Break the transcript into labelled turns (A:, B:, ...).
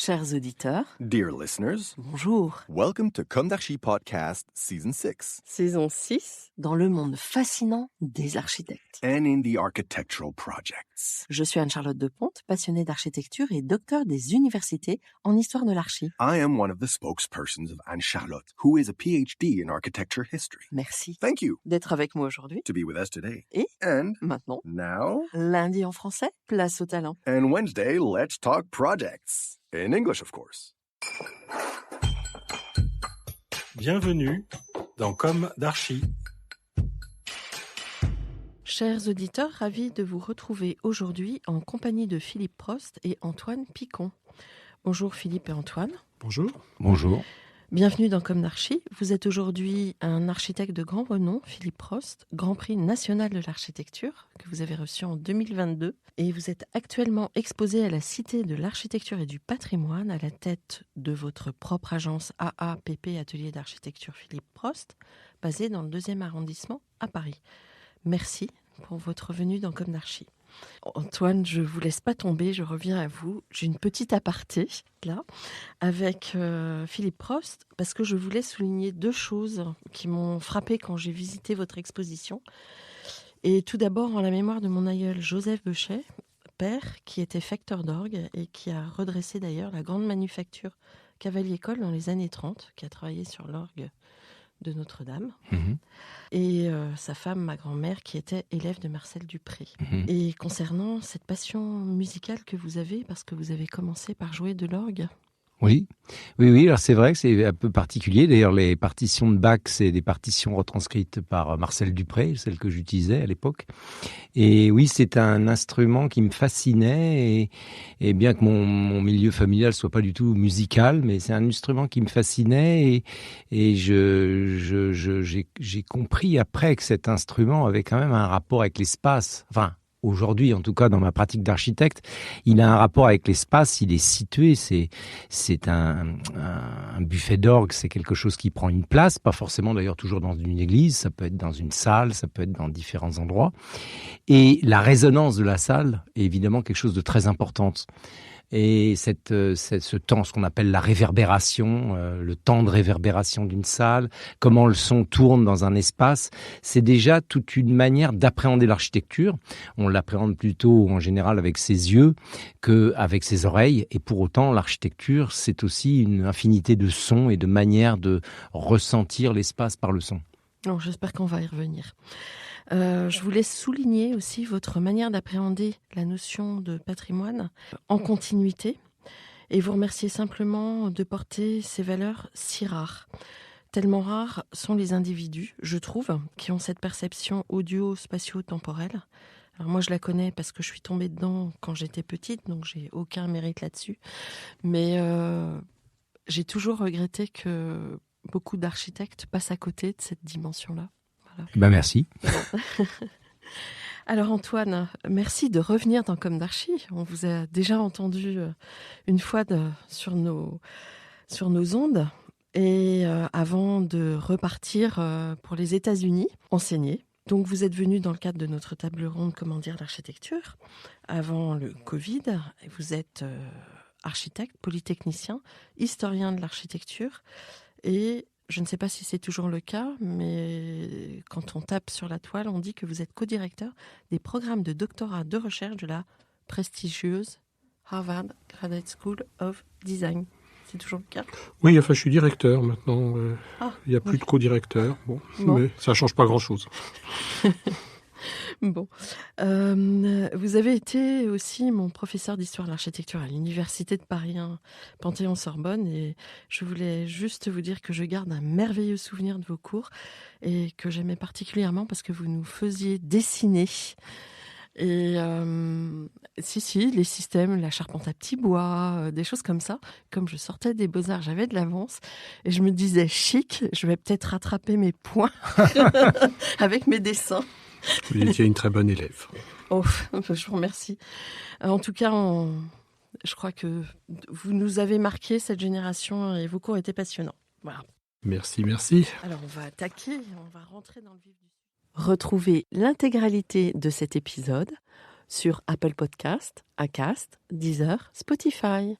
A: Chers auditeurs,
B: Dear listeners,
A: bonjour.
B: welcome to Comme d'Archi Podcast Season 6.
A: Saison 6, dans le monde fascinant des architectes.
B: And in the architectural projects.
A: Je suis Anne-Charlotte Deponte, passionnée d'architecture et docteur des universités en histoire de l'archi.
B: I am one of the spokespersons of Anne-Charlotte, who is a PhD in architecture history.
A: Merci
B: Thank you
A: d'être avec moi aujourd'hui.
B: to be with us today.
A: Et
B: And
A: maintenant,
B: now,
A: lundi en français, place au talent.
B: and Wednesday, let's talk projects. In English, of course.
C: Bienvenue dans Comme d'Archi.
A: Chers auditeurs, ravis de vous retrouver aujourd'hui en compagnie de Philippe Prost et Antoine Picon. Bonjour Philippe et Antoine.
C: Bonjour.
D: Bonjour.
A: Bienvenue dans Comme d'Archi. Vous êtes aujourd'hui un architecte de grand renom, Philippe Prost, Grand Prix national de l'architecture, que vous avez reçu en 2022. Et vous êtes actuellement exposé à la Cité de l'Architecture et du Patrimoine, à la tête de votre propre agence AAPP, Atelier d'Architecture Philippe Prost, basée dans le 2e arrondissement à Paris. Merci pour votre venue dans Comme d'Archi. Antoine, je ne vous laisse pas tomber, je reviens à vous. J'ai une petite aparté, là, avec Philippe Prost, parce que je voulais souligner 2 choses qui m'ont frappée quand j'ai visité votre exposition. Et tout d'abord, en la mémoire de mon aïeul Joseph Beuchet, père, qui était facteur d'orgue et qui a redressé d'ailleurs la grande manufacture Cavalier-Coll dans les années 30, qui a travaillé sur l'orgue de Notre-Dame.
D: Mhm.
A: Et sa femme, ma grand-mère, qui était élève de Marcel Dupré.
D: Mhm.
A: Et concernant cette passion musicale que vous avez, parce que vous avez commencé par jouer de l'orgue.
D: Oui, alors c'est vrai que c'est un peu particulier. D'ailleurs, les partitions de Bach, c'est des partitions retranscrites par Marcel Dupré, celles que j'utilisais à l'époque. Et oui, c'est un instrument qui me fascinait. Et bien que mon milieu familial soit pas du tout musical, mais c'est un instrument qui me fascinait. Et j'ai compris après que cet instrument avait quand même un rapport avec l'espace. Enfin, aujourd'hui, en tout cas, dans ma pratique d'architecte, il a un rapport avec l'espace, il est situé, c'est un buffet d'orgue, c'est quelque chose qui prend une place, pas forcément d'ailleurs toujours dans une église, ça peut être dans une salle, ça peut être dans différents endroits. Et la résonance de la salle est évidemment quelque chose de très important. Et ce temps, ce qu'on appelle la réverbération, le temps de réverbération d'une salle, comment le son tourne dans un espace, c'est déjà toute une manière d'appréhender l'architecture. On l'appréhende plutôt en général avec ses yeux qu'avec ses oreilles. Et pour autant, l'architecture, c'est aussi une infinité de sons et de manières de ressentir l'espace par le son.
A: Non, j'espère qu'on va y revenir. Je voulais souligner aussi votre manière d'appréhender la notion de patrimoine en continuité et vous remercier simplement de porter ces valeurs si rares. Tellement rares sont les individus, je trouve, qui ont cette perception audio-spatio-temporelle. Alors moi, je la connais parce que je suis tombée dedans quand j'étais petite, donc j'ai aucun mérite là-dessus. Mais j'ai toujours regretté que beaucoup d'architectes passent à côté de cette dimension-là. Voilà.
D: Merci.
A: Alors Antoine, merci de revenir dans Comme d'Archi. On vous a déjà entendu une fois sur nos ondes. Et avant de repartir pour les États-Unis, enseigner. Donc vous êtes venu dans le cadre de notre table ronde Comment dire l'architecture, avant le Covid. Et vous êtes architecte, polytechnicien, historien de l'architecture et je ne sais pas si c'est toujours le cas, mais quand on tape sur la toile, on dit que vous êtes co-directeur des programmes de doctorat de recherche de la prestigieuse Harvard Graduate School of Design. C'est toujours le cas ?
C: Oui, enfin, je suis directeur maintenant. Il n'y a plus
A: oui.
C: de co-directeur. Bon.
A: Bon.
C: Mais ça ne change pas grand-chose.
A: Bon. Vous avez été aussi mon professeur d'histoire de l'architecture à l'Université de Paris 1, Panthéon-Sorbonne. Et je voulais juste vous dire que je garde un merveilleux souvenir de vos cours et que j'aimais particulièrement parce que vous nous faisiez dessiner. Et les systèmes, la charpente à petits bois, des choses comme ça. Comme je sortais des Beaux-Arts, j'avais de l'avance. Et je me disais, chic, je vais peut-être rattraper mes points avec mes dessins.
C: Vous étiez une très bonne élève.
A: Oh, je vous remercie. En tout cas, je crois que vous nous avez marqué cette génération et vos cours étaient passionnants. Voilà.
C: Merci.
A: Alors, on va attaquer, on va rentrer dans le vif du sujet. Retrouvez l'intégralité de cet épisode sur Apple Podcast, Acast, Deezer, Spotify.